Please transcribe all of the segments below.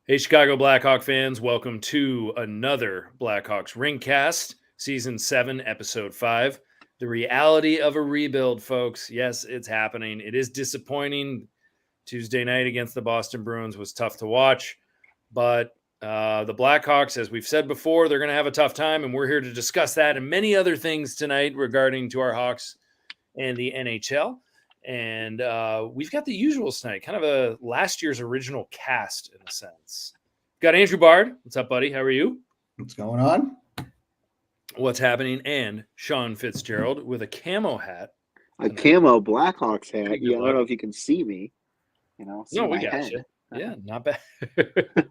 Hey, Chicago Blackhawk fans, welcome to another Blackhawks Rinkcast, Season 7, Episode 5. The reality of a rebuild, folks. Yes, it's happening. It is disappointing. Tuesday night against the Boston Bruins was tough to watch, but the Blackhawks, as we've said before, they're going to have a tough time, and we're here to discuss that and many other things tonight regarding to our Hawks and the NHL. And we've got the usuals tonight, kind of a last year's original cast in a sense. We've got Andrew Bard. What's up, buddy? How are you? What's going on? What's happening? And Sean Fitzgerald with a camo hat. A camo Blackhawks hat. I don't know if you can see me. See no, we got head. You. Yeah, not bad. The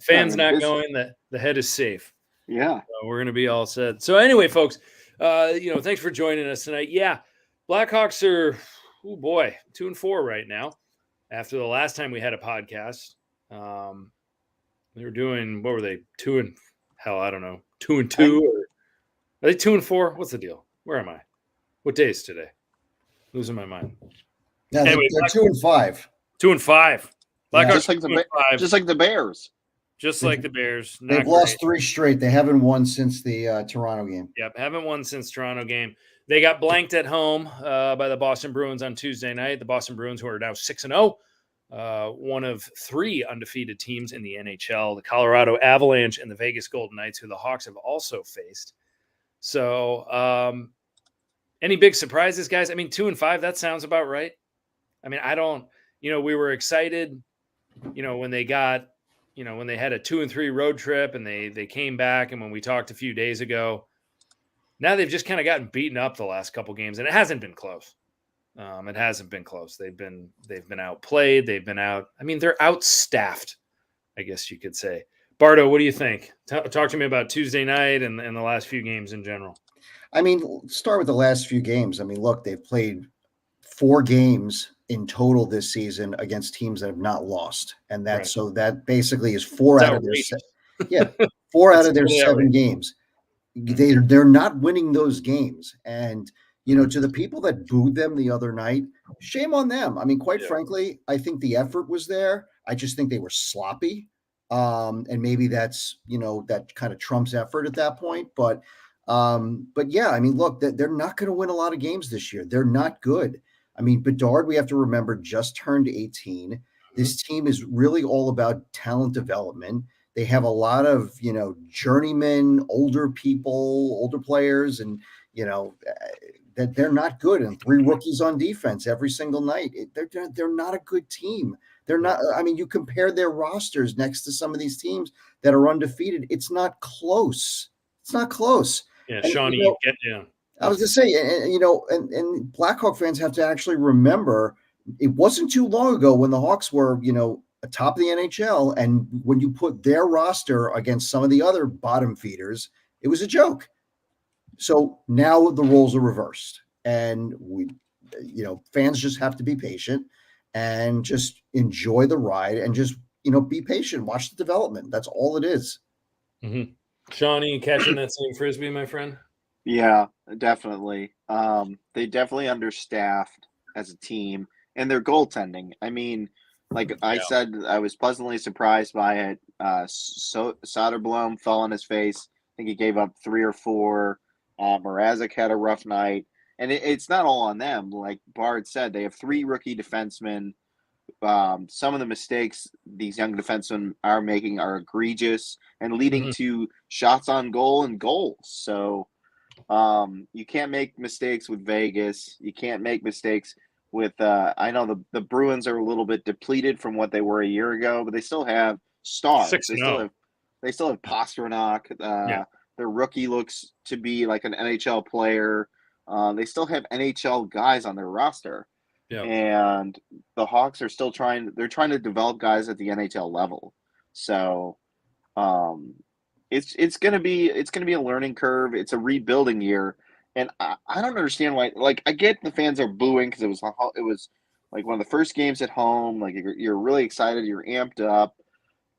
fan's not going. The head is safe. Yeah. So we're going to be all set. So anyway, folks, thanks for joining us tonight. Yeah, Blackhawks are, 2-4 right now. After the last time we had a podcast, they were doing, what were they? 2-2? Or are they 2-4? What's the deal? Where am I? What day is today? Losing my mind. Yeah, anyway, they're 2-5. 2-5. Blackhawks just like the Bears. Just like the Bears. They've lost 3 straight. They haven't won since the Toronto game. Yep, haven't won since Toronto game. They got blanked at home by the Boston Bruins on Tuesday night. The Boston Bruins, who are now 6-0, one of 3 undefeated teams in the NHL. The Colorado Avalanche and the Vegas Golden Knights, who the Hawks have also faced. So, any big surprises, guys? I mean, 2-5, that sounds about right. I mean, we were excited, when they got, when they had a 2-3 road trip and they came back. And when we talked a few days ago, now they've just kind of gotten beaten up the last couple games, and it hasn't been close. It hasn't been close. They've been outplayed. They've been out. I mean, they're outstaffed, I guess you could say. Bardo, what do you think? Talk to me about Tuesday night and the last few games in general. I mean, start with the last few games. I mean, look, they've played 4 games in total this season against teams that have not lost, and that so that basically is 4 out of their 4 out of their 7 games. They're not winning those games, and to the people that booed them the other night, shame on them. I mean, quite frankly, I think the effort was there. I just think they were sloppy, and maybe that's that kind of trumps effort at that point. But yeah, I mean, look, they're not going to win a lot of games this year. They're not good. I mean, Bedard, we have to remember, just turned 18. This team is really all about talent development. They have a lot of, journeymen, older people, older players, and, that they're not good. And 3 rookies on defense every single night. They're not a good team. They're not. I mean, you compare their rosters next to some of these teams that are undefeated. It's not close. It's not close. Yeah, Shawnee, you get down. I was going to say, and Blackhawk fans have to actually remember, it wasn't too long ago when the Hawks were, atop the NHL, and when you put their roster against some of the other bottom feeders, it was a joke. So now the roles are reversed, and fans just have to be patient and just enjoy the ride and just, be patient, watch the development. That's all it is. Mm-hmm. Shawnee, catching that same Frisbee, my friend? Yeah, definitely. They definitely understaffed as a team, and their goaltending. I mean, I said, I was pleasantly surprised by it. Soderblom fell on his face. I think he gave up 3 or 4. Mrazek had a rough night, and it's not all on them. Like Bard said, they have 3 rookie defensemen. Some of the mistakes these young defensemen are making are egregious and leading to shots on goal and goals. So you can't make mistakes with Vegas. You can't make mistakes with I know the Bruins are a little bit depleted from what they were a year ago, but they still have stars. They still have Pasternak. Their rookie looks to be like an NHL player. They still have NHL guys on their roster. Yeah. And the Hawks are still trying to develop guys at the NHL level. So it's gonna be a learning curve. It's a rebuilding year. And I don't understand why. Like, I get the fans are booing because it was like one of the first games at home. Like, you're really excited, you're amped up.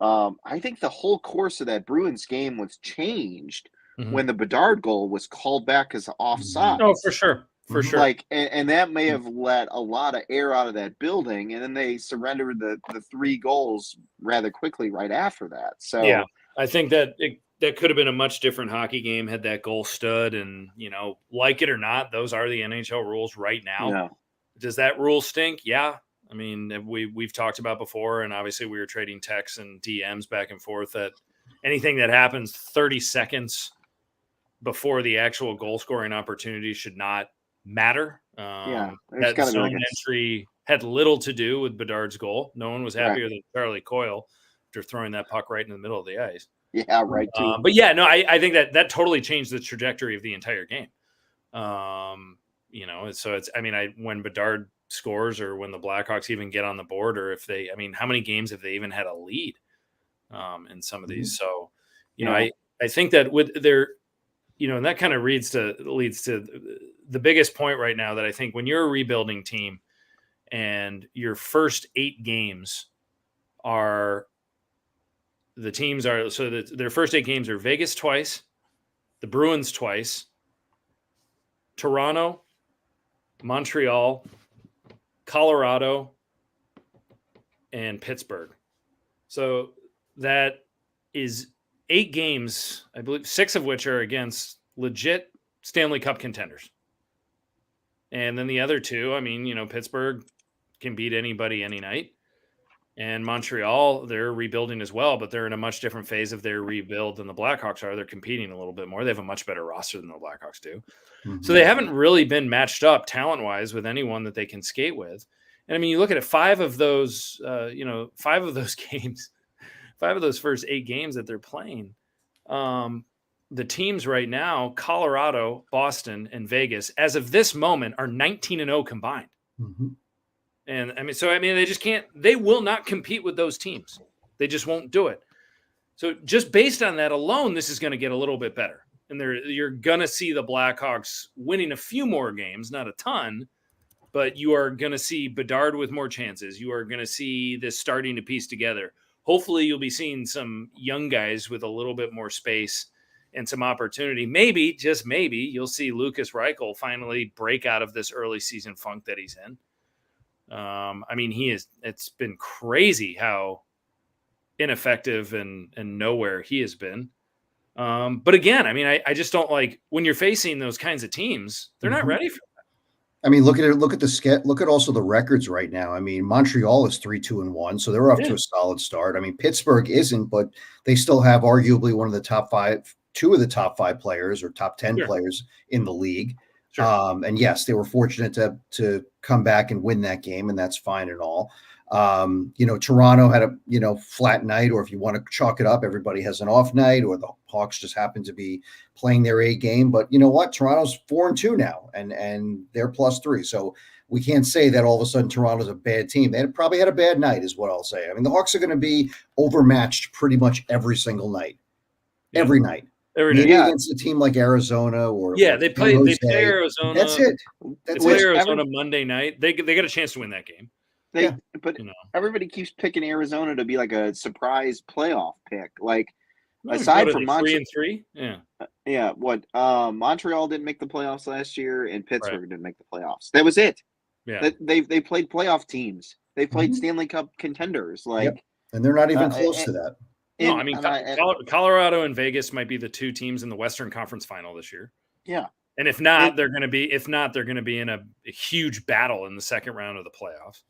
I think the whole course of that Bruins game was changed when the Bedard goal was called back as offside. Oh, for sure. For sure. Like, and that may have let a lot of air out of that building, and then they surrendered the 3 goals rather quickly right after that. So yeah, I think that that could have been a much different hockey game had that goal stood. And like it or not, those are the NHL rules right now. yeah, Does that rule stink? Yeah. I mean, we've talked about before, and obviously we were trading texts and DMs back and forth that anything that happens 30 seconds before the actual goal scoring opportunity should not matter. there's That gotta be zone like entry had little to do with Bedard's goal. No one was happier than Charlie Coyle after throwing that puck right in the middle of the ice. Yeah, right. Too. But yeah, no, I think that totally changed the trajectory of the entire game. So it's, I mean, when Bedard scores or when the Blackhawks even get on the board, or if they, I mean, how many games have they even had a lead in some of these? So, I think that with their, and that kind of leads to the biggest point right now, that I think when you're a rebuilding team and your first 8 games are their first 8 games are Vegas twice, the Bruins twice, Toronto, Montreal, Colorado, and Pittsburgh. So that is 8 games, I believe 6 of which are against legit Stanley Cup contenders. And then the other 2, I mean, Pittsburgh can beat anybody any night. And Montreal, they're rebuilding as well, but they're in a much different phase of their rebuild than the Blackhawks are. They're competing a little bit more. They have a much better roster than the Blackhawks do. Mm-hmm. So they haven't really been matched up talent-wise with anyone that they can skate with. And I mean, you look at it, 5 of those games, 5 of those first 8 games that they're playing, the teams right now, Colorado, Boston, and Vegas, as of this moment, are 19-0 combined. Mm-hmm. And they just can't, they will not compete with those teams. They just won't do it. So just based on that alone, this is going to get a little bit better. And you're going to see the Blackhawks winning a few more games, not a ton, but you are going to see Bedard with more chances. You are going to see this starting to piece together. Hopefully you'll be seeing some young guys with a little bit more space and some opportunity. Maybe, just maybe, you'll see Lucas Reichel finally break out of this early season funk that he's in. I mean, it's been crazy how ineffective and nowhere he has been. But again, I mean, I just don't like when you're facing those kinds of teams, they're not ready for that. I mean, look at the sketch. Look at also the records right now. I mean, Montreal is 3-2-1, so they're off to a solid start. I mean, Pittsburgh isn't, but they still have arguably one of the top 5, 2 of the top 5 players or top 10 players in the league. Sure. And yes, they were fortunate to come back and win that game, and that's fine and all. Toronto had a flat night, or if you want to chalk it up, everybody has an off night, or the Hawks just happen to be playing their A game. But you know what? Toronto's 4-2 now, and they're +3. So we can't say that all of a sudden Toronto's a bad team. They probably had a bad night, is what I'll say. I mean, the Hawks are going to be overmatched pretty much every single night, every night. Maybe against a team like Arizona they play Arizona. That's it. They play Arizona Monday night. They got a chance to win that game. But everybody keeps picking Arizona to be like a surprise playoff pick. Like aside from Montreal, 3-3, Montreal didn't make the playoffs last year, and Pittsburgh didn't make the playoffs. That was it. Yeah, they played playoff teams. They played Stanley Cup contenders. And they're not even close to that. No, I mean, Colorado and Vegas might be the 2 teams in the Western Conference Final this year. Yeah. And if not, they're going to be in a huge battle in the second round of the playoffs.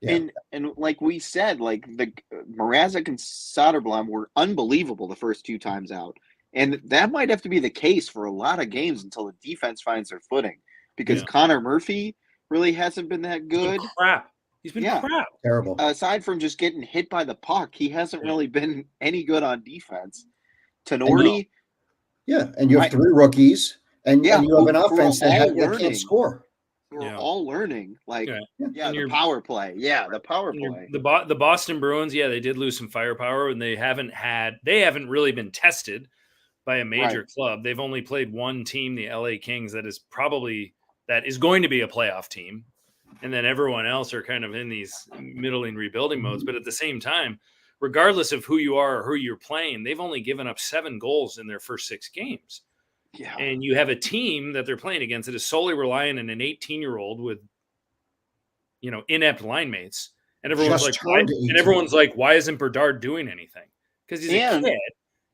Yeah. And like we said, like the Mrazek and Soderblom were unbelievable the first 2 times out. And that might have to be the case for a lot of games until the defense finds their footing, because Connor Murphy really hasn't been that good. He's been crap. Terrible. Aside from just getting hit by the puck, he hasn't really been any good on defense. Tenorti. And you have 3 rookies, and you have an offense that can't score. We're all learning. The power play. Yeah, the power play. The Boston Bruins, they did lose some firepower, and they haven't really been tested by a major club. They've only played one team, the LA Kings, that is going to be a playoff team. And then everyone else are kind of in these middling rebuilding modes. But at the same time, regardless of who you are or who you're playing, they've only given up 7 goals in their first 6 games. Yeah. And you have a team that they're playing against that is solely relying on an 18-year-old with, inept line mates. And everyone's like, why isn't Bedard doing anything? Because he's a kid.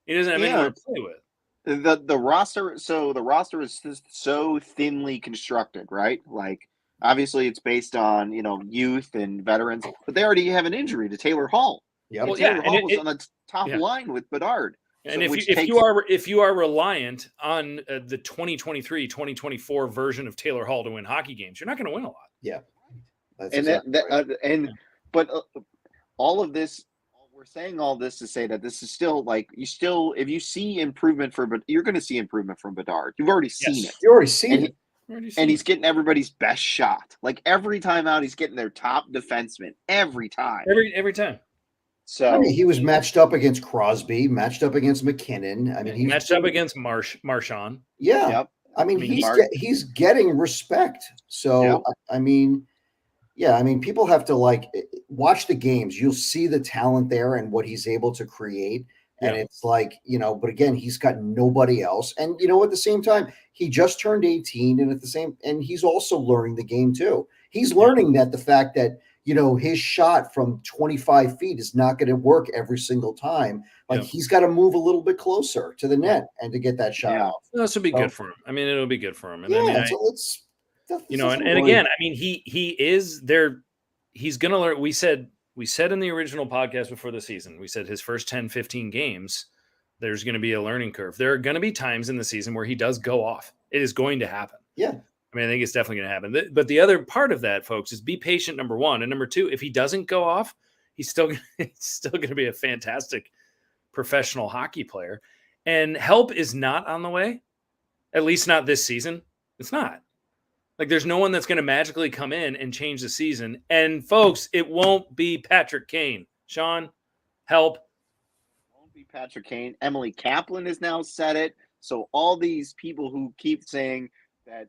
He doesn't have anyone to play with. The roster is so thinly constructed, right? Like, obviously it's based on, youth and veterans, but they already have an injury to Taylor Hall. Yeah. Well, Taylor Hall was on the top line with Bedard. And if you are reliant on the 2023-2024 version of Taylor Hall to win hockey games, you're not going to win a lot. Yeah. But all of this, we're saying all this to say that this is still like, if you see improvement you're going to see improvement from Bedard. You've already seen it. You already seen it. And he's getting everybody's best shot. Like, every time out, he's getting their top defenseman. Every time. Every time. So he was matched up against Crosby, matched up against McKinnon. He's matched up against Marchand. Yeah. Yep. He's getting respect. So, yep. People have to watch the games. You'll see the talent there and what he's able to create. And it's but again, he's got nobody else. And, at the same time, he just turned 18 and he's also learning the game too. He's learning that the fact that, his shot from 25 feet is not going to work every single time. He's got to move a little bit closer to the net and to get that shot off. This will be good for him. It'll be good for him. And he is there. He's going to learn. We said in the original podcast before the season, we said his first 10, 15 games, there's going to be a learning curve. There are going to be times in the season where he does go off. It is going to happen. Yeah. I think it's definitely going to happen. But the other part of that, folks, is be patient, number one. And number two, if he doesn't go off, he's still going to be a fantastic professional hockey player. And help is not on the way, at least not this season. It's not. There's no one that's going to magically come in and change the season. And, folks, it won't be Patrick Kane. Sean, help. It won't be Patrick Kane. Emily Kaplan has now said it. So all these people who keep saying that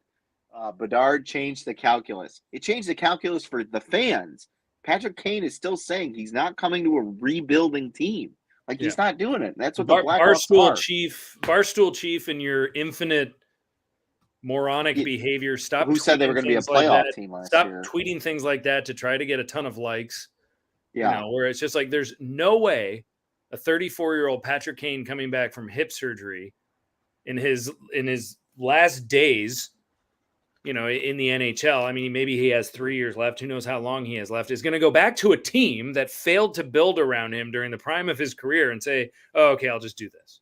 Bedard changed the calculus. It changed the calculus for the fans. Patrick Kane is still saying he's not coming to a rebuilding team. He's not doing it. That's what the Blackhawks are. Barstool Chief and your infinite moronic behavior. Stop. Who said they were going to be a playoff team last year? Stop tweeting things like that to try to get a ton of likes. Yeah. Where it's just there's no way a 34-year-old Patrick Kane coming back from hip surgery in his last days, in the NHL. Maybe he has 3 years left. Who knows how long he has left? Is going to go back to a team that failed to build around him during the prime of his career and say, "Oh, okay, I'll just do this."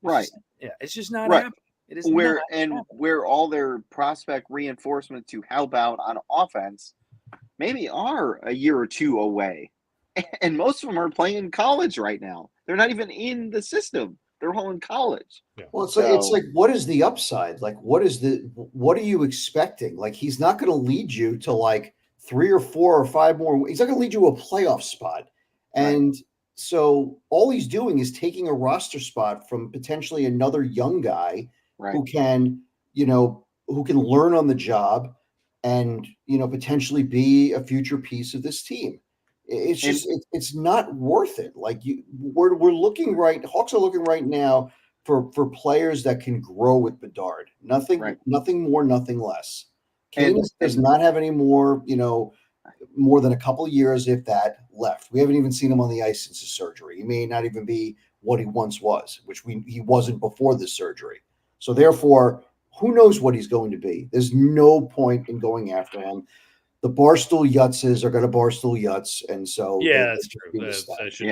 Right. It's just not happening. It is where all their prospect reinforcement to help out on offense maybe are a year or two away, and most of them are playing in college right now. They're not even in the system. They're all in college. Yeah. Well, it's like, what is the upside? What are you expecting? He's not going to lead you to 3 or 4 or 5 more. He's not going to lead you to a playoff spot. And so all he's doing is taking a roster spot from potentially another young guy who can learn on the job and, potentially be a future piece of this team. It's just it's not worth it. We're looking Hawks are looking right now for players that can grow with Bedard. Nothing more, nothing less. Kane does not have any more, more than a couple of years, if that, left. We haven't even seen him on the ice since his surgery. He may not even be what he once was, which he wasn't before the surgery. So therefore, who knows what he's going to be? There's no point in going after him. The Barstool Yutzes are going to Barstool Yutz, and so that's true.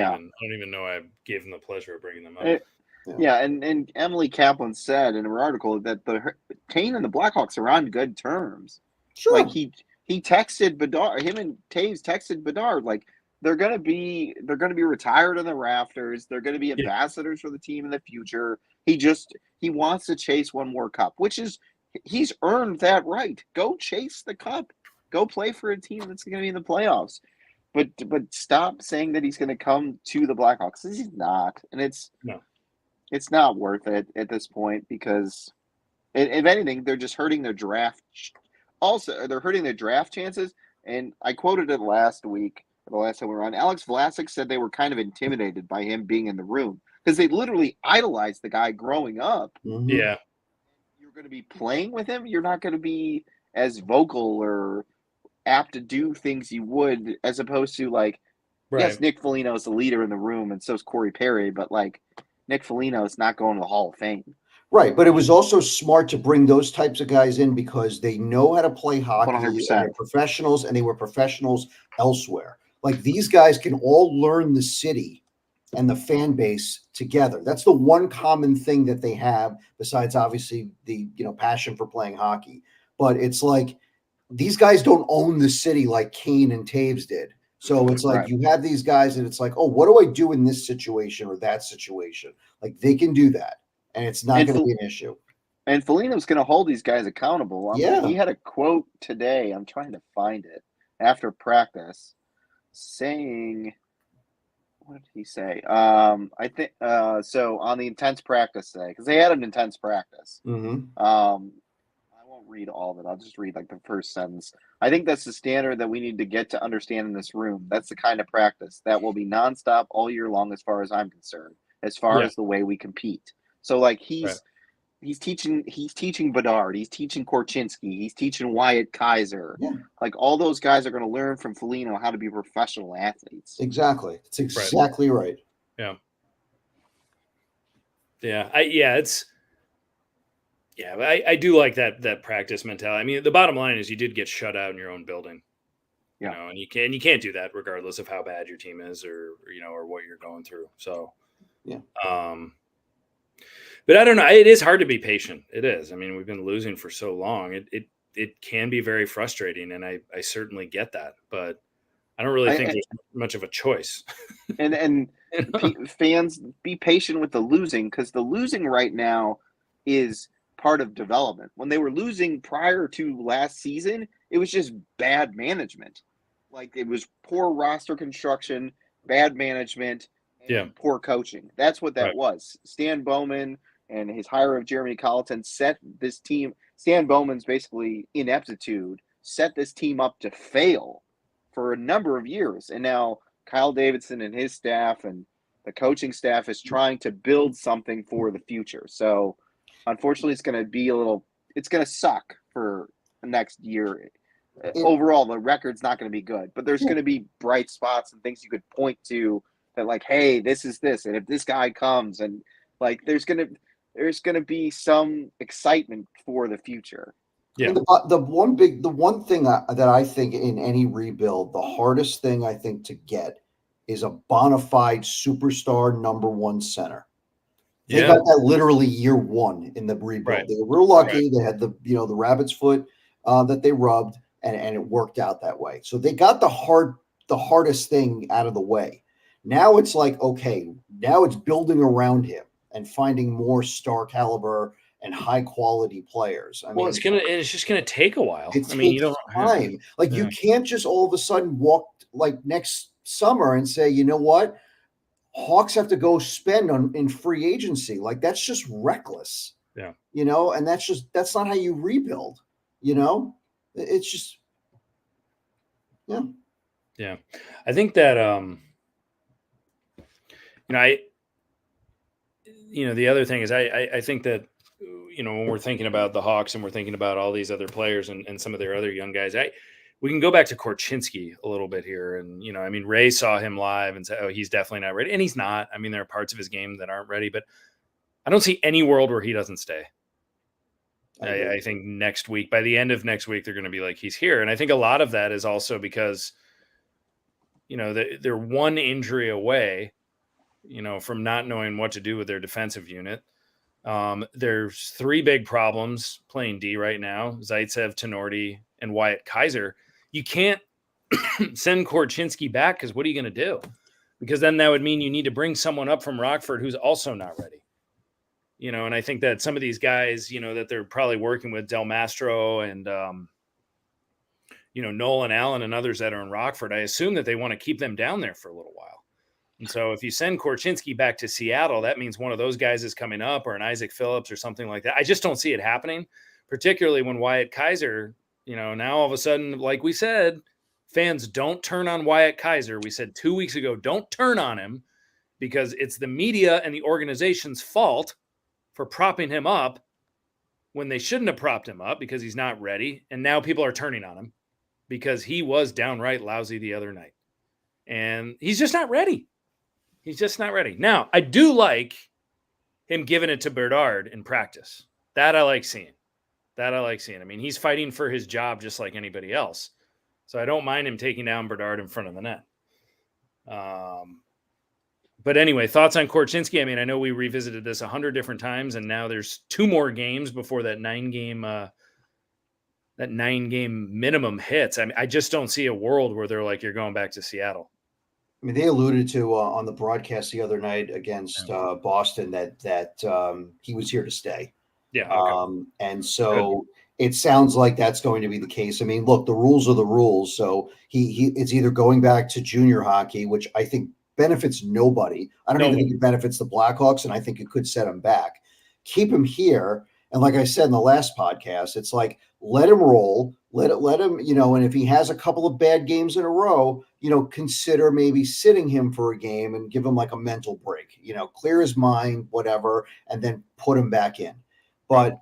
I don't even know I gave him the pleasure of bringing them up. And Emily Kaplan said in her article that Kane and the Blackhawks are on good terms. Sure, he texted Bedard. Him and Taves texted Bedard they're going to be retired in the rafters. They're going to be ambassadors for the team in the future. He wants to chase one more cup, which is he's earned that right. Go chase the cup. Go play for a team that's going to be in the playoffs. But stop saying that he's going to come to the Blackhawks. He's not. And it's not worth it at this point because, if anything, they're just hurting their draft. Also, they're hurting their draft chances. And I quoted it last week, the last time we were on. Alex Vlasic said they were kind of intimidated by him being in the room because they literally idolized the guy growing up. Mm-hmm. Yeah. you're going to be playing with him, you're not going to be as vocal or apt to do things you would, as opposed to like, yes, Nick Foligno is the leader in the room, and so is Corey Perry, but like Nick Foligno is not going to the Hall of Fame. Right, but it was also smart to bring those types of guys in because they know how to play hockey, 100%. and they're professionals, and they were professionals elsewhere. Like these guys can all learn the city and the fan base together. That's the one common thing that they have, besides obviously the passion for playing hockey. But it's like these guys don't own the city like Kane and Taves did. So it's like you have these guys, and it's like, oh, what do I do in this situation or that situation? Like they can do that, and it's not going to be an issue. And Foligno's going to hold these guys accountable. He had a quote today. I'm trying to find it after practice, saying, what did he say? I think so on the intense practice day, because they had an intense practice. Mm-hmm. I won't read all of it. I'll just read like the first sentence. I think that's the standard that we need to get to understand in this room. That's the kind of practice that will be nonstop all year long, as far as I'm concerned, as far as the way we compete. So like he's teaching Bedard, he's teaching Korchinski, he's teaching Wyatt Kaiser. Yeah. Like all those guys are going to learn from Foligno how to be professional athletes. Exactly. It's exactly right. Yeah. Yeah. I do like that practice mentality. I mean, the bottom line is you did get shut out in your own building. You know, and you can't do that regardless of how bad your team is or what you're going through. So, yeah. But I don't know. It is hard to be patient. It is. I mean, we've been losing for so long. It can be very frustrating, and I certainly get that. But I don't really think there's much of a choice. And fans, be patient with the losing, because the losing right now is part of development. When they were losing prior to last season, it was just bad management. Like it was poor roster construction, bad management, and poor coaching. That's what that was. Stan Bowman and his hire of Jeremy Colleton set this team. Stan Bowman's basically ineptitude set this team up to fail for a number of years. And now Kyle Davidson and his staff and the coaching staff is trying to build something for the future. So unfortunately, it's going to suck for the next year. Overall, the record's not going to be good, but there's going to be bright spots and things you could point to that like, hey, this is this. And if this guy comes, and like, there's going to be some excitement for the future. Yeah. And the one thing that I think in any rebuild, the hardest thing I think to get is a bona fide superstar number one center. They got that literally year one in the rebuild. They were real lucky. They had the rabbit's foot that they rubbed, and it worked out that way. So they got the hardest thing out of the way. Now it's like, okay, now it's building around him and finding more star caliber and high quality players. I mean, it's just gonna take a while. You don't time. Like you can't just all of a sudden walk like next summer and say, you know what? Hawks have to go spend in free agency. Like that's just reckless. Yeah. And that's not how you rebuild. It's just Yeah. I think that the other thing is I think that when we're thinking about the Hawks and we're thinking about all these other players and some of their other young guys, we can go back to Korchinski a little bit here. And, Ray saw him live and said, oh, he's definitely not ready. And he's not. I mean, there are parts of his game that aren't ready, but I don't see any world where he doesn't stay. I think next week, by the end of next week, they're going to be like, he's here. And I think a lot of that is also because, they're one injury away, from not knowing what to do with their defensive unit. There's three big problems playing D right now: Zaitsev, Tenorti, and Wyatt Kaiser. You can't send Korchinski back because what are you going to do? Because then that would mean you need to bring someone up from Rockford who's also not ready. And I think that some of these guys, that they're probably working with, Del Mastro and, Nolan Allen and others that are in Rockford, I assume that they want to keep them down there for a little while. And so if you send Korchinski back to Seattle, that means one of those guys is coming up, or an Isaac Phillips or something like that. I just don't see it happening, particularly when Wyatt Kaiser, now all of a sudden, like we said, fans don't turn on Wyatt Kaiser. We said 2 weeks ago, don't turn on him because it's the media and the organization's fault for propping him up. when they shouldn't have propped him up because he's not ready. And now people are turning on him because he was downright lousy the other night. And he's just not ready. He's just not ready. Now, I do like him giving it to Bedard in practice. That I like seeing. I mean, he's fighting for his job just like anybody else. So I don't mind him taking down Bedard in front of the net. But anyway, thoughts on Korchinski? I mean, I know we revisited this 100 different times, and now there's 2 more games before that 9-game minimum hits. I mean, I just don't see a world where they're like, you're going back to Seattle. I mean, they alluded to on the broadcast the other night against Boston that he was here to stay. Yeah. Okay. And so it sounds like that's going to be the case. I mean, look, the rules are the rules. So it's either going back to junior hockey, which I think benefits nobody. I don't even think it benefits the Blackhawks, and I think it could set him back. Keep him here. And like I said in the last podcast, it's like, let him roll, let him, and if he has a couple of bad games in a row, consider maybe sitting him for a game and give him like a mental break, clear his mind, whatever, and then put him back in. But,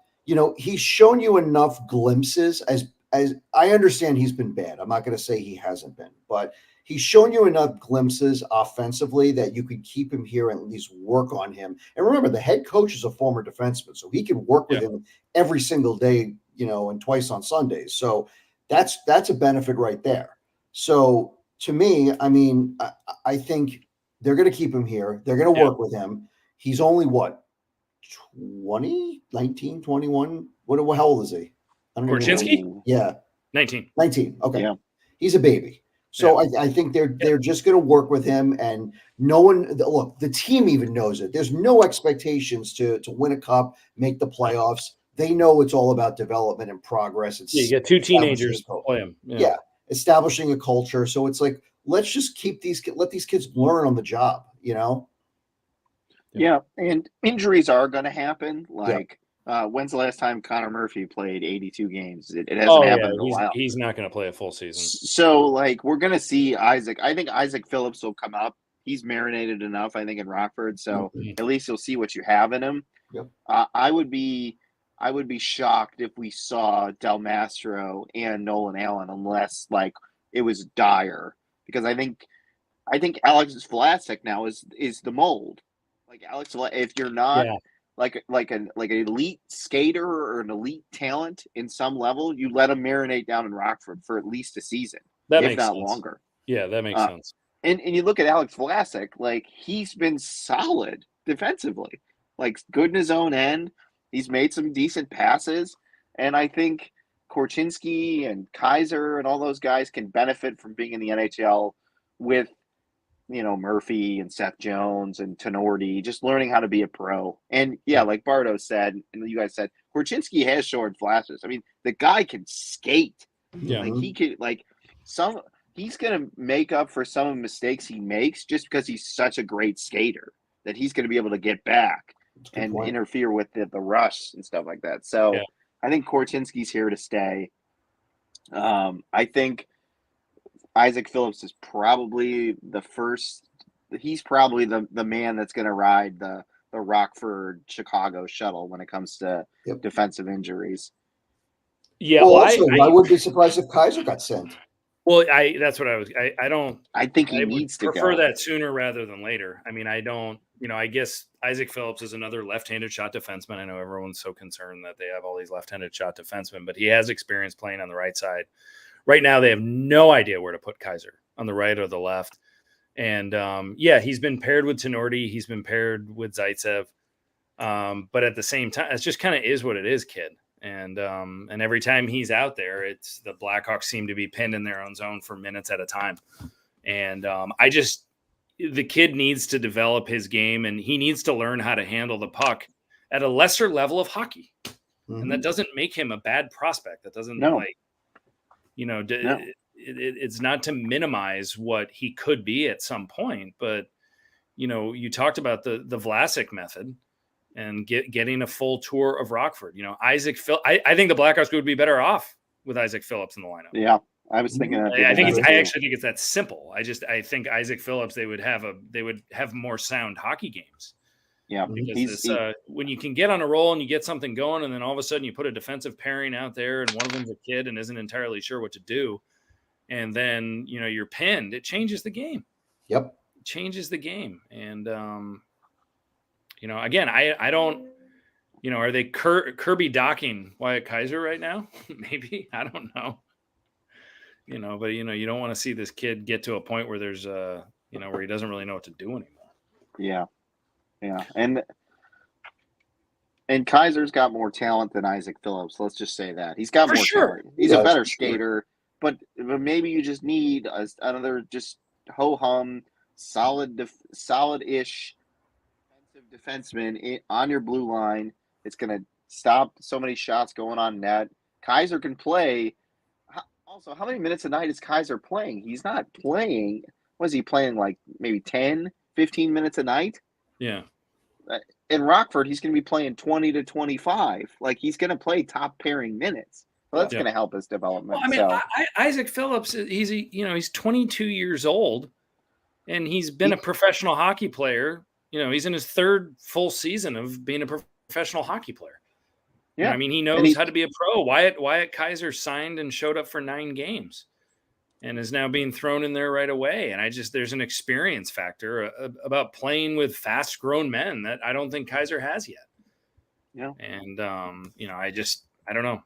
he's shown you enough glimpses as I understand he's been bad. I'm not going to say he hasn't been, but he's shown you enough glimpses offensively that you could keep him here and at least work on him. And remember, the head coach is a former defenseman, so he can work with him every single day, and twice on Sundays. So that's a benefit right there. So to me, I mean, I think they're going to keep him here. They're going to work with him. He's only 19, 21? How old is he? Korchinski? Yeah. 19. Okay. Yeah. He's a baby. So I think they're just going to work with him, and the team even knows it. There's no expectations to win a cup, make the playoffs. They know it's all about development and progress. It's you get 2 teenagers to play him. Yeah, establishing a culture. So it's like, let's just let these kids learn on the job, Yeah, and injuries are going to happen. When's the last time Connor Murphy played 82 games? It hasn't happened in a while. He's not going to play a full season. So, we're going to see Isaac. I think Isaac Phillips will come up. He's marinated enough, I think, in Rockford. So at least you'll see what you have in him. Yep. I would be shocked if we saw Del Mastro and Nolan Allen, unless it was dire, because I think Alex Vlasic now is the mold. Alex, if you're not an elite skater or an elite talent in some level, you let him marinate down in Rockford for at least a season, if not longer. Yeah, that makes sense. And you look at Alex Vlasic, he's been solid defensively, good in his own end. He's made some decent passes, and I think Korchinski and Kaiser and all those guys can benefit from being in the NHL with Murphy and Seth Jones and Tenorti, just learning how to be a pro. And like Bardo said, and you guys said, Korchinski has shown flashes. I mean, the guy can skate. Yeah. He could he's going to make up for some of the mistakes he makes just because he's such a great skater that he's going to be able to get back and interfere with the rush and stuff like that. So I think Korchinski's here to stay. I think Isaac Phillips is probably the first. He's probably the man that's going to ride the Rockford Chicago shuttle when it comes to defensive injuries. Yeah. Well, also, I would be surprised if Kaiser got sent. Well, that's what I was. I don't. I think he needs to prefer that sooner rather than later. I mean, I don't. I guess Isaac Phillips is another left-handed shot defenseman. I know everyone's so concerned that they have all these left-handed shot defensemen, but he has experience playing on the right side. Right now, they have no idea where to put Kaiser, on the right or the left. And he's been paired with Tenorti. He's been paired with Zaitsev. But at the same time, it just kind of is what it is, kid. And every time he's out there, it's the Blackhawks seem to be pinned in their own zone for minutes at a time. And the kid needs to develop his game, and he needs to learn how to handle the puck at a lesser level of hockey. Mm-hmm. And that doesn't make him a bad prospect. That doesn't it's not to minimize what he could be at some point, but you talked about the Vlasic method and getting a full tour of Rockford. I think the Blackhawks would be better off with Isaac Phillips in the lineup. Yeah, I was thinking. I actually think it's that simple. I think Isaac Phillips they would have more sound hockey games. Yeah, because when you can get on a roll and you get something going, and then all of a sudden you put a defensive pairing out there, and one of them's a kid and isn't entirely sure what to do, and then you're pinned. It changes the game. Yep, it changes the game. And again, I don't. Are they Kirby docking Wyatt Kaiser right now? Maybe, I don't know. But you don't want to see this kid get to a point where there's where he doesn't really know what to do anymore. Yeah. And Kaiser's got more talent than Isaac Phillips. Let's just say that he's got more talent. He's a better skater, but maybe you just need another just ho hum, solid-ish defensive defenseman on your blue line. It's going to stop so many shots going on net. Kaiser can play. Also, how many minutes a night is Kaiser playing? He's not playing. Was he playing like maybe 10, 15 minutes a night? Yeah. In Rockford, he's going to be playing 20 to 25. Like, he's going to play top pairing minutes. Well, that's going to help his development. Isaac Phillips, he's 22 years old, and he's been a professional hockey player. He's in his third full season of being a professional hockey player. Yeah, he knows how to be a pro. Wyatt Kaiser signed and showed up for 9 games, and is now being thrown in there right away. And there's an experience factor about playing with fast-grown men that I don't think Kaiser has yet. Yeah, and I don't know.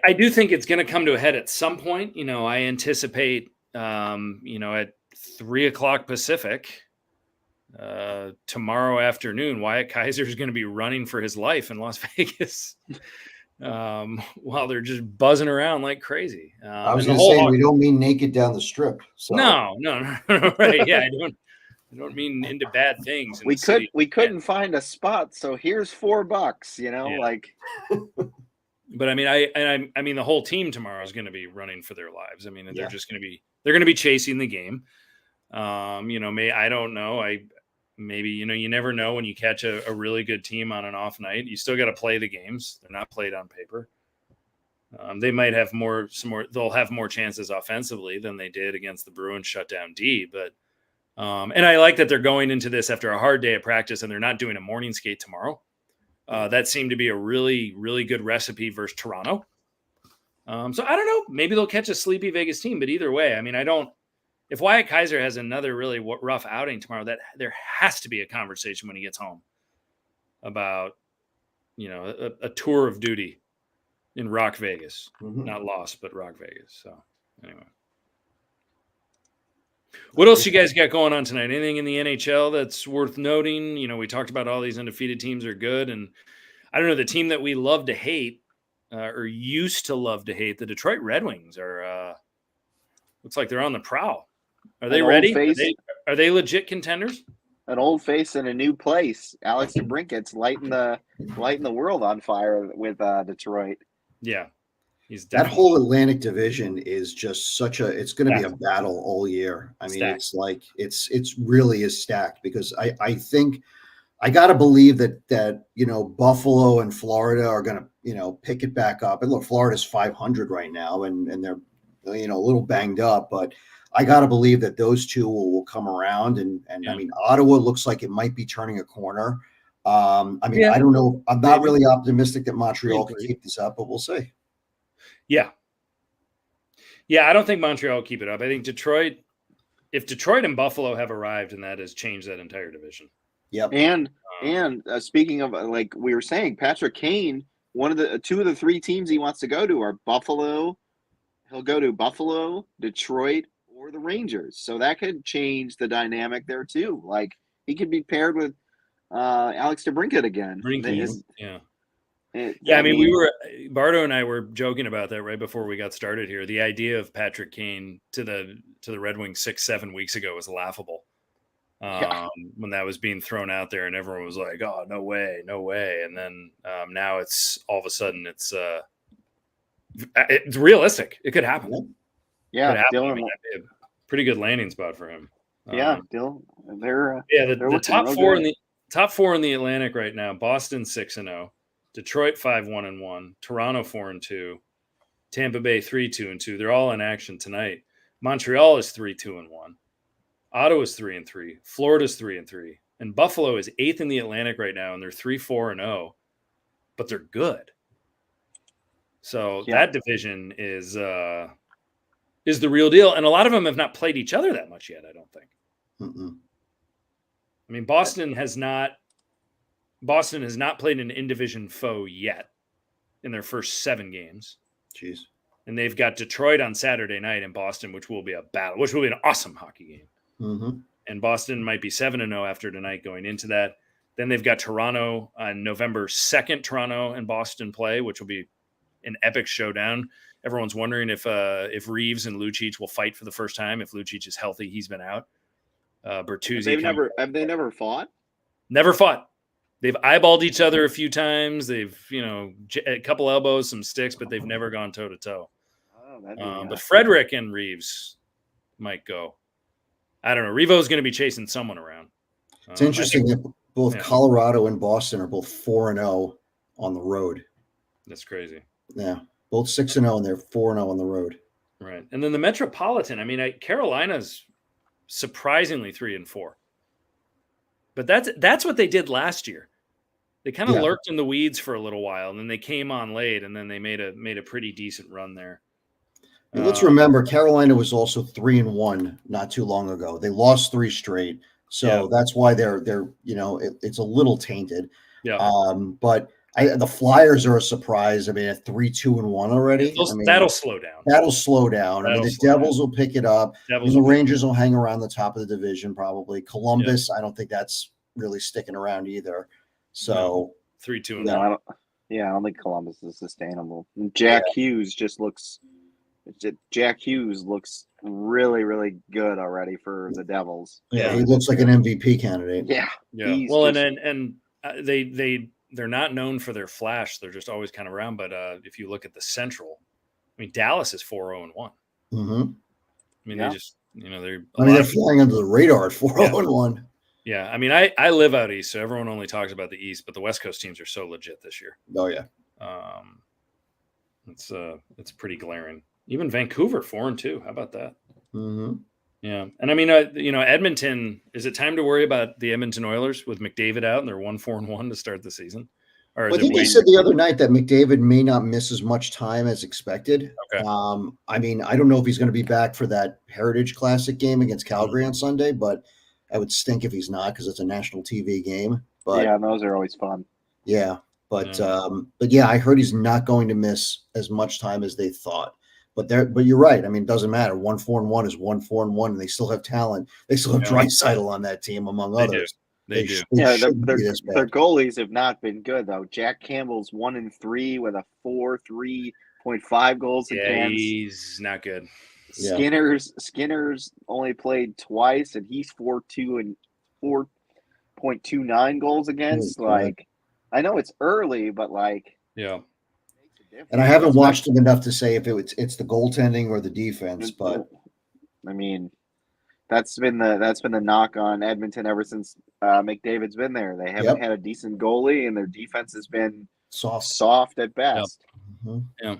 I do think it's going to come to a head at some point. I anticipate, at 3:00 Pacific. Tomorrow afternoon, Wyatt Kaiser is going to be running for his life in Las Vegas while they're just buzzing around like crazy. I was going to say, we don't mean naked down the strip. So. No, right? Yeah, I don't mean into bad things. We couldn't find a spot, so here's $4. Like. But I mean, the whole team tomorrow is going to be running for their lives. They're just going to be chasing the game. I don't know. Maybe, you never know when you catch a really good team on an off night. You still got to play the games. They're not played on paper. They might have they'll have more chances offensively than they did against the Bruins shutdown D. But, and I like that they're going into this after a hard day of practice and they're not doing a morning skate tomorrow. That seemed to be a really, really good recipe versus Toronto. So I don't know. Maybe they'll catch a sleepy Vegas team, but either way, if Wyatt Kaiser has another really rough outing tomorrow, that there has to be a conversation when he gets home about, a tour of duty in Rock Vegas, not Lost, but Rock Vegas. So anyway, what else you guys got going on tonight? Anything in the NHL that's worth noting? We talked about all these undefeated teams are good. And I don't know, the team that we love to hate or used to love to hate, the Detroit Red Wings are, looks like they're on the prowl. Are they ready? Are they legit contenders? An old face in a new place. Alex DeBrincat's lighting the world on fire with Detroit. Yeah, that whole Atlantic division is just it's going to be a battle all year. It's like it's really is stacked because I think I got to believe that Buffalo and Florida are going to pick it back up. And look, Florida's 500 right now, and they're a little banged up, but I got to believe that those two will come around. And Ottawa looks like it might be turning a corner. I don't know. I'm not really optimistic that Montreal can keep this up, but we'll see. Yeah. Yeah, I don't think Montreal will keep it up. I think if Detroit and Buffalo have arrived, and that has changed that entire division. Yep. And speaking of, like we were saying, Patrick Kane, two of the 3 teams he wants to go to are Buffalo. He'll go to Buffalo, Detroit, or the Rangers. So that could change the dynamic there too. Like he could be paired with Alex DeBrincat again. Bardo and I were joking about that right before we got started here. The idea of Patrick Kane to the Red Wings 6-7 weeks ago was laughable. When that was being thrown out there and everyone was like, oh, no way. And then now it's all of a sudden it's realistic. It could happen. Yeah. Dylan, a pretty good landing spot for him. Dylan, they're the top 4 in the Atlantic right now. Boston 6-0, Detroit 5-1-1, Toronto 4-2, Tampa Bay 3-2-2. They're all in action tonight. Montreal is 3-2-1. Ottawa's 3-3. Florida's 3-3. And Buffalo is 8th in the Atlantic right now, and they're 3-4-0, but they're good. So that division is the real deal. And a lot of them have not played each other that much yet, I don't think. Mm-mm. I mean, Boston has not played an in-division foe yet in their first 7 games. Jeez. And they've got Detroit on Saturday night in Boston, which will be a battle, which will be an awesome hockey game. Mm-hmm. And Boston might be 7-0 after tonight going into that. Then they've got Toronto on November 2nd. Toronto and Boston play, which will be an epic showdown. Everyone's wondering if Reeves and Lucic will fight for the first time. If Lucic is healthy, he's been out. Bertuzzi have they never fought? Never fought. They've eyeballed each other a few times. They've a couple elbows, some sticks, but they've never gone toe to toe. But Frederick and Reeves might go. I don't know. Revo's going to be chasing someone around. It's interesting that both Colorado and Boston are both 4-0 on the road. That's crazy. Yeah, both 6-0 and they're 4-0 on the road. Right, and then the Metropolitan. I mean, Carolina's surprisingly 3-4, but that's what they did last year. They kind of lurked in the weeds for a little while, and then they came on late, and then they made a pretty decent run there. And let's remember, Carolina was also 3-1 not too long ago. They lost 3 straight, so that's why they're it's a little tainted. Yeah. But the Flyers are a surprise. I mean, at 3-2-1 already. That'll slow down. That'll slow down. The Devils will pick it up. The Rangers will hang around the top of the division probably. Columbus, I don't think that's really sticking around either. So 3-2-1. I don't think Columbus is sustainable. Jack Hughes looks really, really good already for the Devils. Yeah, he looks like an MVP candidate. Yeah. Well, they're not known for their flash. They're just always kind of around. But if you look at the Central, I mean, Dallas is 4-0-1. Mm-hmm. I mean, they just they're flying under the radar at 4-0-1. Yeah, I mean, I live out east, so everyone only talks about the East, but the West Coast teams are so legit this year. Oh yeah, it's pretty glaring. Even Vancouver 4-2. How about that? Mm-hmm. Yeah, and I mean, Edmonton. Is it time to worry about the Edmonton Oilers with McDavid out and they're 1-4-1 to start the season? Or I think they said the other night that McDavid may not miss as much time as expected. Okay. I mean, I don't know if he's going to be back for that Heritage Classic game against Calgary on Sunday, but I would stink if he's not because it's a national TV game. But those are always fun. Yeah, but I heard he's not going to miss as much time as they thought. But you're right. I mean, it doesn't matter. 1-4-1 is 1-4-1, and they still have talent. They still have Draisaitl on that team, among others. They do. Their goalies have not been good though. Jack Campbell's 1-3 with a 4.35 goals against. Yeah, he's not good. Skinner's only played twice, and he's 4.2 and 4.29 goals against. I know it's early, but and I haven't watched him enough to say if it's the goaltending or the defense, but I mean, that's been the knock on Edmonton ever since McDavid's been there. They haven't had a decent goalie, and their defense has been soft at best. Yep. Mm-hmm. Yeah.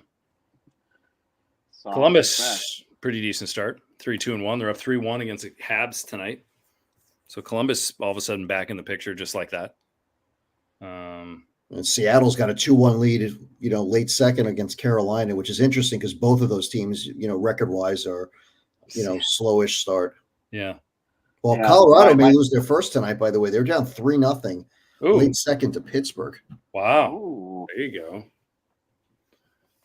Columbus, pretty decent start. 3-2-1. They're up 3-1 against the Habs tonight. So Columbus all of a sudden back in the picture just like that. And Seattle's got a 2-1 lead, late second against Carolina, which is interesting because both of those teams, record-wise are, slowish start. Yeah. Well, Colorado may lose their first tonight, by the way. They're down 3-0, late second to Pittsburgh. Wow. Ooh. There you go.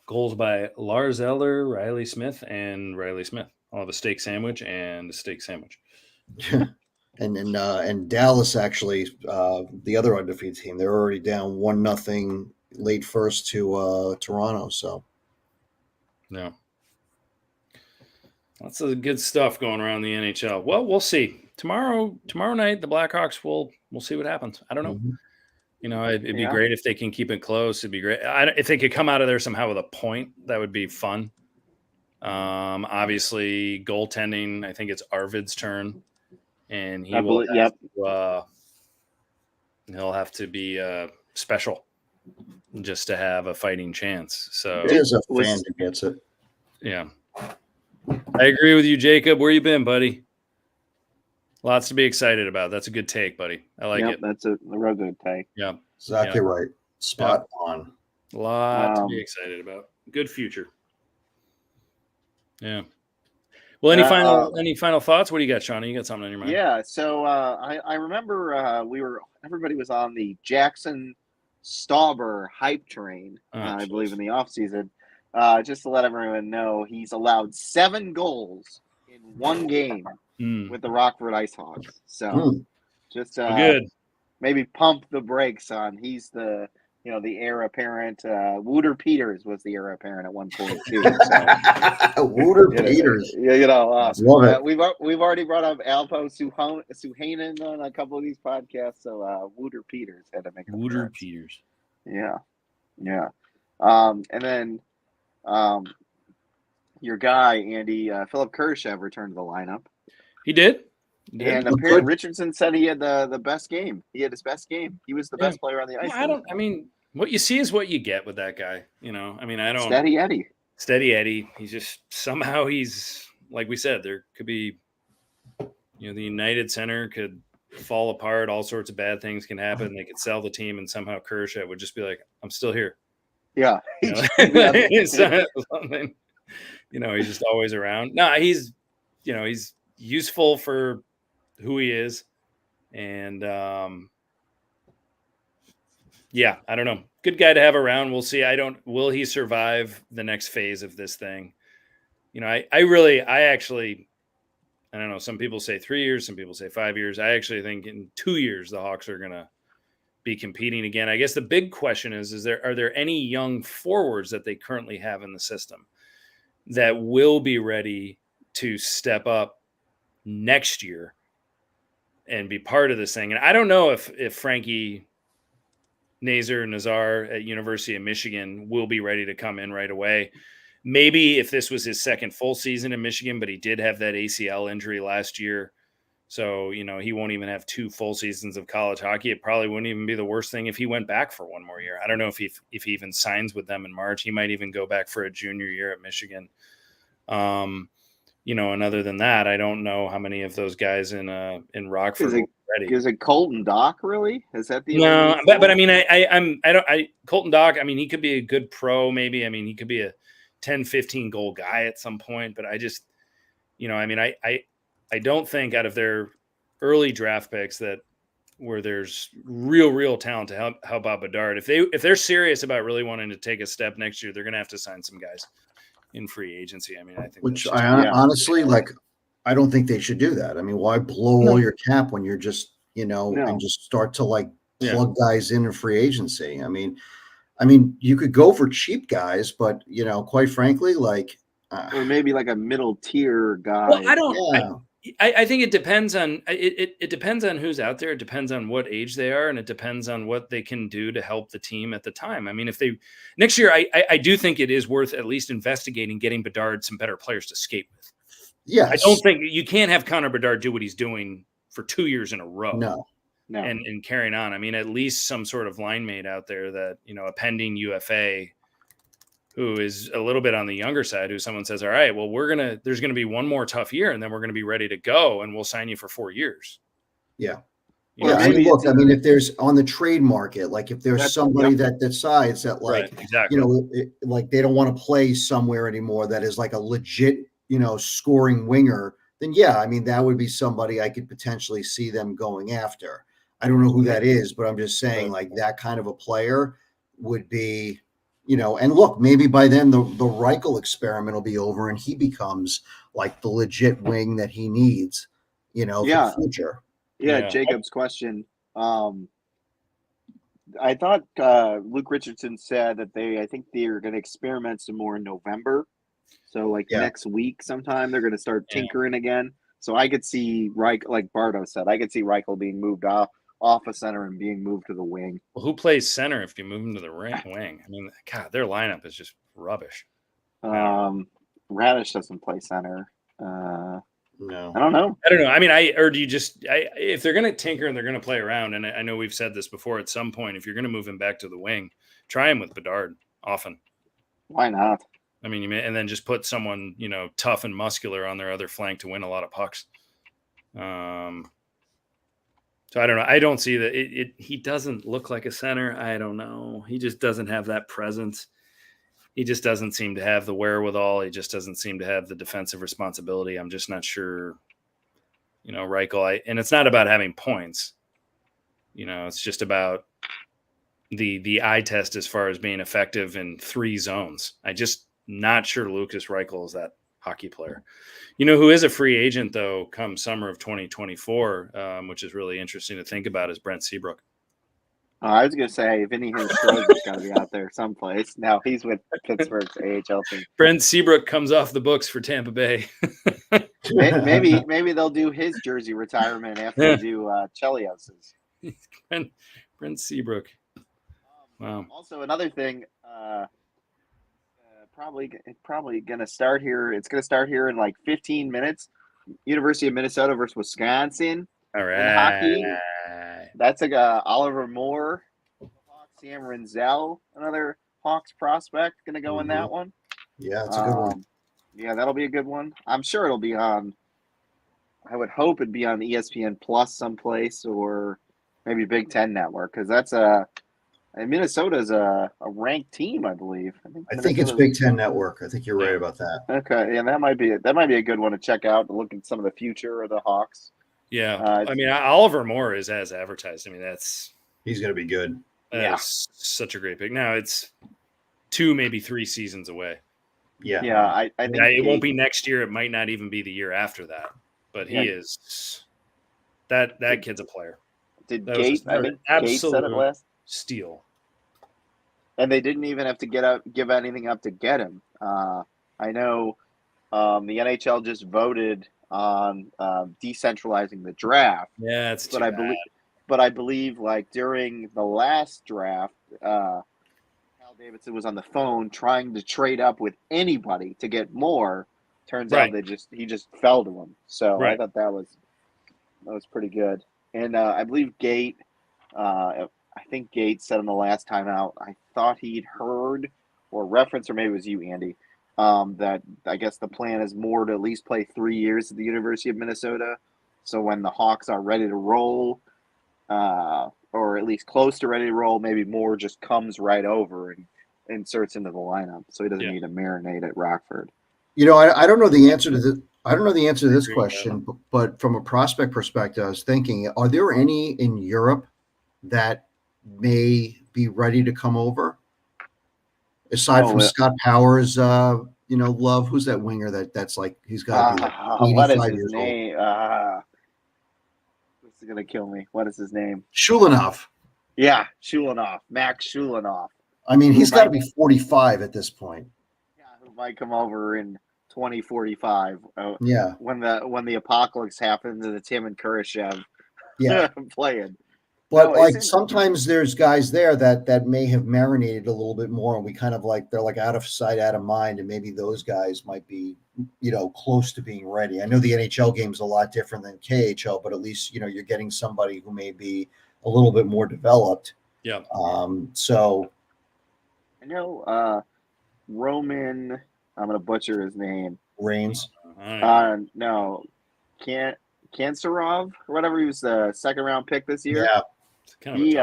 Goals by Lars Eller, Riley Smith. I'll have a steak sandwich and a steak sandwich. And Dallas actually, the other undefeated team, they're already down 1-0 late first to Toronto. So, yeah, lots of good stuff going around the NHL. Well, we'll see tomorrow night. The Blackhawks we'll see what happens. I don't know. Mm-hmm. It'd be great if they can keep it close. It'd be great if they could come out of there somehow with a point. That would be fun. Obviously, goaltending. I think it's Arvid's turn. And he'll have to be special just to have a fighting chance. So there's a fan that gets it. Yeah. I agree with you, Jacob. Where you been, buddy? Lots to be excited about. That's a good take, buddy. I like it. That's a real good take. Yeah. Exactly right. Spot on. A lot to be excited about. Good future. Yeah. Well, any final thoughts? What do you got, Sean? You got something on your mind? Yeah. So I remember everybody was on the Jackson Stauber hype train, I believe, in the offseason. Just to let everyone know, he's allowed 7 goals in one game with the Rockford IceHawks. So just good. Maybe pump the brakes on. He's the heir apparent. Wooter Peters was the heir apparent at one point too. So. Wooter Peters. Love it. We've already brought up Alpo Suhanen on a couple of these podcasts. So Wooter Peters had to make an Wooter appearance. Peters. Yeah. And then your guy Andy Philip Kurashev returned to the lineup. He did. And apparently Richardson said he had the best game. He had his best game. He was the best player on the ice. I mean, what you see is what you get with that guy. Steady Eddie. Steady Eddie. He's just somehow like we said, there could be, the United Center could fall apart. All sorts of bad things can happen. They could sell the team, and somehow Kurashev would just be like, "I'm still here." Yeah. He's just always around. No, he's useful for who he is. And I don't know. Good guy to have around. We'll see. Will he survive the next phase of this thing? I don't know. Some people say 3 years, some people say 5 years. I actually think in 2 years, the Hawks are going to be competing again. I guess the big question are there any young forwards that they currently have in the system that will be ready to step up next year and be part of this thing? And I don't know if Frankie Nazar at University of Michigan will be ready to come in right away. Maybe if this was his second full season in Michigan, but he did have that ACL injury last year. So, he won't even have 2 full seasons of college hockey. It probably wouldn't even be the worst thing if he went back for one more year. I don't know if he even signs with them in March. He might even go back for a junior year at Michigan. And other than that, I don't know how many of those guys in Rockford are ready. Is it Colton Dock really? Is that the no? But I mean, Colton Dock. I mean, he could be a good pro. Maybe. I mean, he could be a 10, 15 goal guy at some point. But I just, I don't think out of their early draft picks where there's real talent to help out Bedard. If they're serious about really wanting to take a step next year, they're going to have to sign some guys in free agency. I mean, I think honestly, I don't think they should do that. I mean, why blow all your cap when you're just, and just start to plug guys in free agency? I mean, you could go for cheap guys, but quite frankly, or maybe like a middle tier guy. Well, I don't. I think it depends on it depends on who's out there. It depends on what age they are, and it depends on what they can do to help the team at the time. I mean, if they next year, I do think it is worth at least investigating getting Bedard some better players to skate with. Yeah, I don't think you can't have Connor Bedard do what he's doing for 2 years in a row. No. And carrying on. I mean, at least some sort of line mate out there that a pending UFA who is a little bit on the younger side, who someone says, all right, well, there's going to be one more tough year and then we're going to be ready to go and we'll sign you for 4 years. Yeah. If there's on the trade market, if there's somebody that decides that exactly. They don't want to play somewhere anymore that is a legit, scoring winger, then that would be somebody I could potentially see them going after. I don't know who that is, but I'm just saying that kind of a player would be, and look, maybe by then the Reichel experiment will be over and he becomes the legit wing that he needs, for the future. Yeah. Jacob's question. I thought Luke Richardson said that I think they're going to experiment some more in November. So next week sometime they're going to start tinkering again. So I could see Reichel, like Bardo said, I could see Reichel being moved off a center and being moved to the wing. Well, who plays center if you move him to the wing? I mean, God, their lineup is just rubbish. Radish doesn't play center. No, I don't know. I mean, if they're going to tinker and they're going to play around, and I know we've said this before, at some point, if you're going to move him back to the wing, try him with Bedard often. Why not? I mean, and then just put someone, tough and muscular on their other flank to win a lot of pucks. So I don't know. I don't see that. He doesn't look like a center. I don't know. He just doesn't have that presence. He just doesn't seem to have the wherewithal. He just doesn't seem to have the defensive responsibility. I'm just not sure, Reichel. And it's not about having points. It's just about the eye test as far as being effective in 3 zones. I just not sure Lucas Reichel is that hockey player. Who is a free agent, though, come summer of 2024, which is really interesting to think about, is Brent Seabrook. I was going to say, Vinny Hinstro's got to be out there someplace. Now he's with Pittsburgh's AHL team. Brent Seabrook comes off the books for Tampa Bay. maybe they'll do his jersey retirement after they do Chelios's. Brent Seabrook. Wow. Also, another thing, probably going to start here. It's going to start here in like 15 minutes. University of Minnesota versus Wisconsin. All right. In hockey. That's like Oliver Moore, Sam Renzel, another Hawks prospect, going to go in that one. Yeah, it's a good one. Yeah, that'll be a good one. I'm sure it'll be on. I would hope it'd be on ESPN Plus someplace, or maybe Big Ten Network, because that's Minnesota's a ranked team, I believe. I think it's Big Ten Network. I think you're right about that. Okay, yeah, that might be a good one to check out to look at some of the future of the Hawks. Yeah, Oliver Moore is as advertised. He's going to be good. That's such a great pick. Now it's 2, maybe 3 seasons away. Yeah. I think it won't be next year. It might not even be the year after that. But he is that kid's a player. Did Gate? I think Gate said it last. Steal. And they didn't even have to give anything up to get him. I know the NHL just voted on decentralizing the draft. Yeah, it's too bad. But I believe like during the last draft, Hal Davidson was on the phone trying to trade up with anybody to get more. Turns out he just fell to him. So I thought that was pretty good. And I believe Gate, I think Gate said in the last time out, I thought he'd heard or referenced, or maybe it was you, Andy, that I guess the plan is more to at least play 3 years at the University of Minnesota. So when the Hawks are ready to roll, or at least close to ready to roll, maybe Moore just comes right over and inserts into the lineup, so he doesn't need to marinate at Rockford. I don't know the answer to this. I don't know the answer to this question, but from a prospect perspective, I was thinking: are there any in Europe that may be ready to come over? Aside from Scott Powers, Love, who's that winger that's like he's got to be like 85 years old. This is gonna kill me. What is his name? Shulanov. Yeah, Shulanov. Max Shulanov. He's got to be 45 at this point. Yeah, who might come over in 2045. Yeah. When the apocalypse happens and it's him and Kurashev playing. But sometimes there's guys there that may have marinated a little bit more, and we kind of they're like out of sight, out of mind, and maybe those guys might be, close to being ready. I know the NHL game is a lot different than KHL, but at least, you're getting somebody who may be a little bit more developed. Yeah. So I know Roman, I'm going to butcher his name. Reigns. No, Kanserov or whatever. He was the second round pick this year. Yeah. He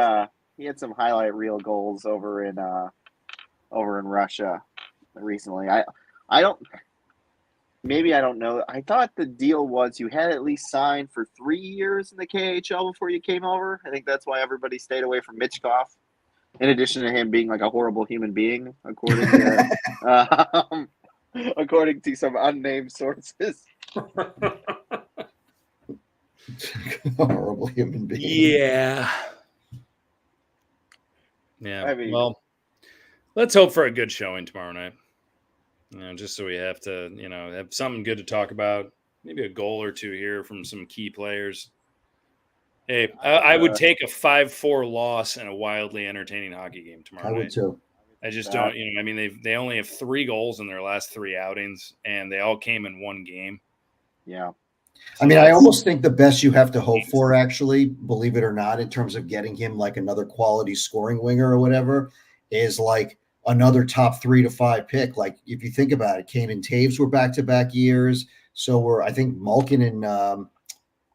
had some highlight reel goals over in Russia recently. I don't know. I thought the deal was you had at least signed for 3 years in the KHL before you came over. I think that's why everybody stayed away from Michkov. In addition to him being like a horrible human being, according to some unnamed sources. Horrible human being. Yeah. Well, let's hope for a good showing tomorrow night. Just so we have to, have something good to talk about. Maybe a goal or two here from some key players. Hey, I would take a 5-4 loss in a wildly entertaining hockey game tomorrow night. I would too. I just don't, they only have 3 goals in their last 3 outings, and they all came in one game. Yeah. So I almost think the best you have to hope for, actually, believe it or not, in terms of getting him like another quality scoring winger or whatever, is like another top 3 to 5 pick. Like if you think about it, Kane and Taves were back-to-back years. So I think Malkin and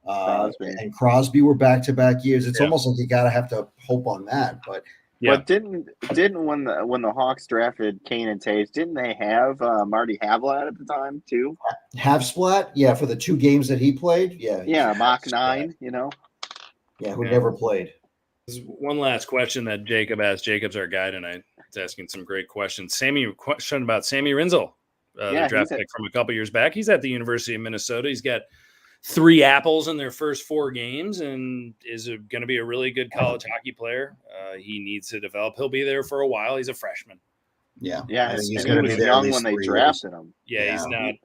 And Crosby were back-to-back years. It's almost like you gotta have to hope on that. But didn't when the Hawks drafted Kane and Taves, didn't they have Marty Havlat at the time too? Havsplat, yeah, for the 2 games that he played, Mach 9, who never played. One last question that Jacob asked. Jacob's our guy tonight. He's asking some great questions. Question about Sammy Rinzel, the draft pick from a couple years back. He's at the University of Minnesota. He's got 3 apples in their first 4 games and is going to be a really good college hockey player. He needs to develop. He'll be there for a while. He's a freshman. He's going to be there young when they drafted him.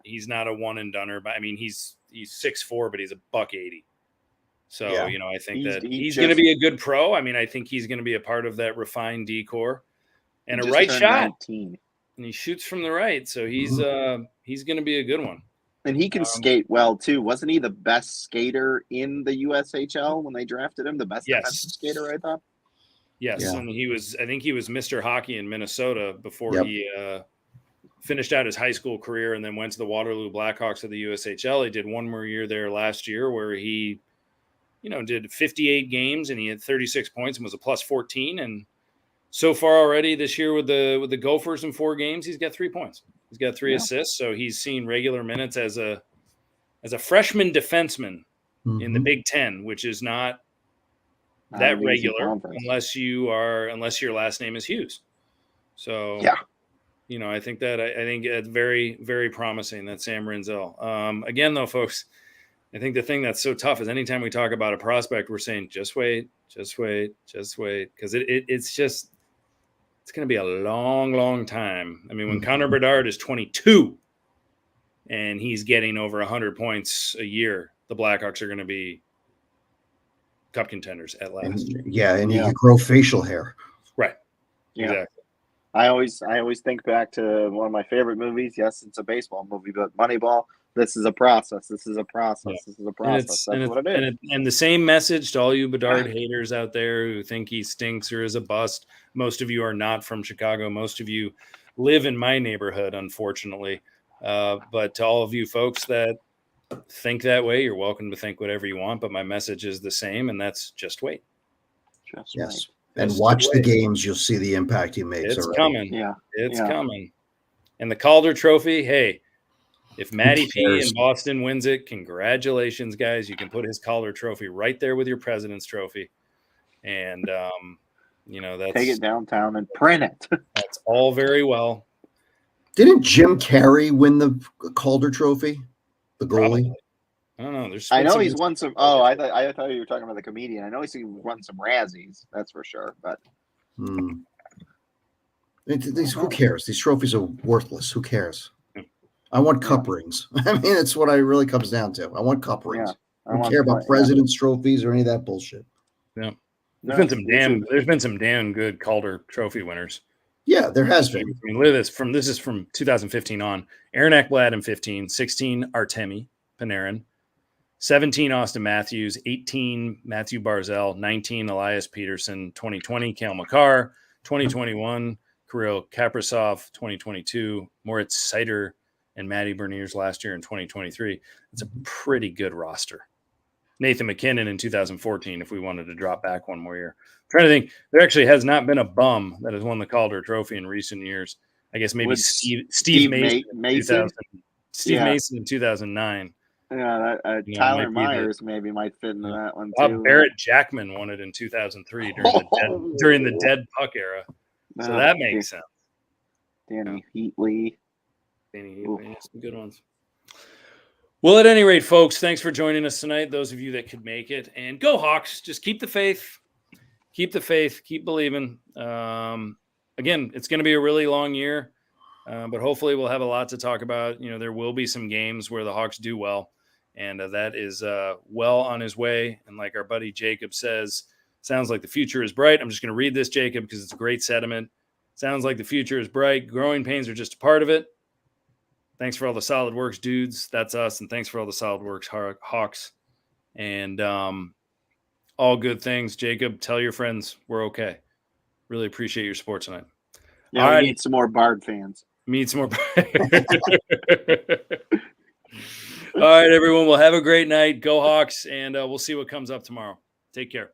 He's not a one and doneer. But I mean, he's 6'4", but he's $180. So, I think he's going to be a good pro. I mean, I think he's going to be a part of that refined decor and a right shot. 19. And he shoots from the right. So he's going to be a good one. And he can skate well, too. Wasn't he the best skater in the USHL when they drafted him? The best defensive skater, I thought? Yes. Yeah. And I think he was Mr. Hockey in Minnesota before he finished out his high school career and then went to the Waterloo Blackhawks of the USHL. He did one more year there last year where he did 58 games and he had 36 points and was a plus 14. And so far already this year with the Gophers in 4 games, he's got 3 points. He's got 3 assists. So he's seen regular minutes as a freshman defenseman in the Big Ten, which is not that regular unless your last name is Hughes. So, I think it's very, very promising that Sam Rinzel. Again, though, folks, I think the thing that's so tough is anytime we talk about a prospect, we're saying, just wait. Because it's going to be a long, long time. I mean, when Connor Bedard is 22 and he's getting over 100 points a year, the Blackhawks are going to be cup contenders at last. And you can grow facial hair. Right. Yeah. Exactly. I always think back to one of my favorite movies. Yes, it's a baseball movie, but Moneyball. This is a process. This is a process. This is a process. That's what it is. And the same message to all you Bedard haters out there who think he stinks or is a bust. Most of you are not from Chicago. Most of you live in my neighborhood, unfortunately. But to all of you folks that think that way, you're welcome to think whatever you want. But my message is the same, and that's just wait. Yes. And watch the games. You'll see the impact he makes. It's coming. Yeah. It's coming. And the Calder Trophy, hey, if Matty P in Boston wins it, congratulations, guys. You can put his Calder Trophy right there with your President's Trophy. And, that's... Take it downtown and print it. That's all very well. Didn't Jim Carrey win the Calder Trophy? The goalie? Probably. I don't know. I know he's won some... Oh, I thought you were talking about the comedian. I know he's won some Razzies. That's for sure. But who cares? These trophies are worthless. Who cares? I want cup rings. I mean, it's what it really comes down to. I want cup rings. I don't care about president's trophies or any of that bullshit. Yeah. There's been some damn good Calder Trophy winners. Yeah, there has been. I mean, look at this. This is from 2015 on. Aaron Ekblad in 15, 16 Artemi Panarin, 17 Austin Matthews, 18 Matthew Barzal, 19 Elias Peterson, 2020 Cale Makar, 2021 Kirill Kaprizov, 2022 Moritz Seider, and Matty Berniers last year in 2023. It's a pretty good roster. Nathan McKinnon in 2014, if we wanted to drop back one more year. I'm trying to think, there actually has not been a bum that has won the Calder Trophy in recent years. I guess maybe Steve Mason. Steve Mason in 2009. Yeah, Tyler Myers maybe might fit into that one too. Barrett Jackman won it in 2003 during the dead puck era. So that makes sense. Danny Heatley. Some good ones. Well, at any rate, folks, thanks for joining us tonight. Those of you that could make it, and go Hawks. Just keep the faith. Keep the faith. Keep believing. Again, it's going to be a really long year, but hopefully we'll have a lot to talk about. There will be some games where the Hawks do well, and that is well on his way. And like our buddy Jacob says, sounds like the future is bright. I'm just going to read this, Jacob, because it's a great sentiment. Sounds like the future is bright. Growing pains are just a part of it. Thanks for all the solid works, dudes. That's us. And thanks for all the solid works, Hawks. And all good things. Jacob, tell your friends we're okay. Really appreciate your support tonight. Yeah, we need some more Bard fans. Need some more. All right, everyone. Well, have a great night. Go Hawks, and we'll see what comes up tomorrow. Take care.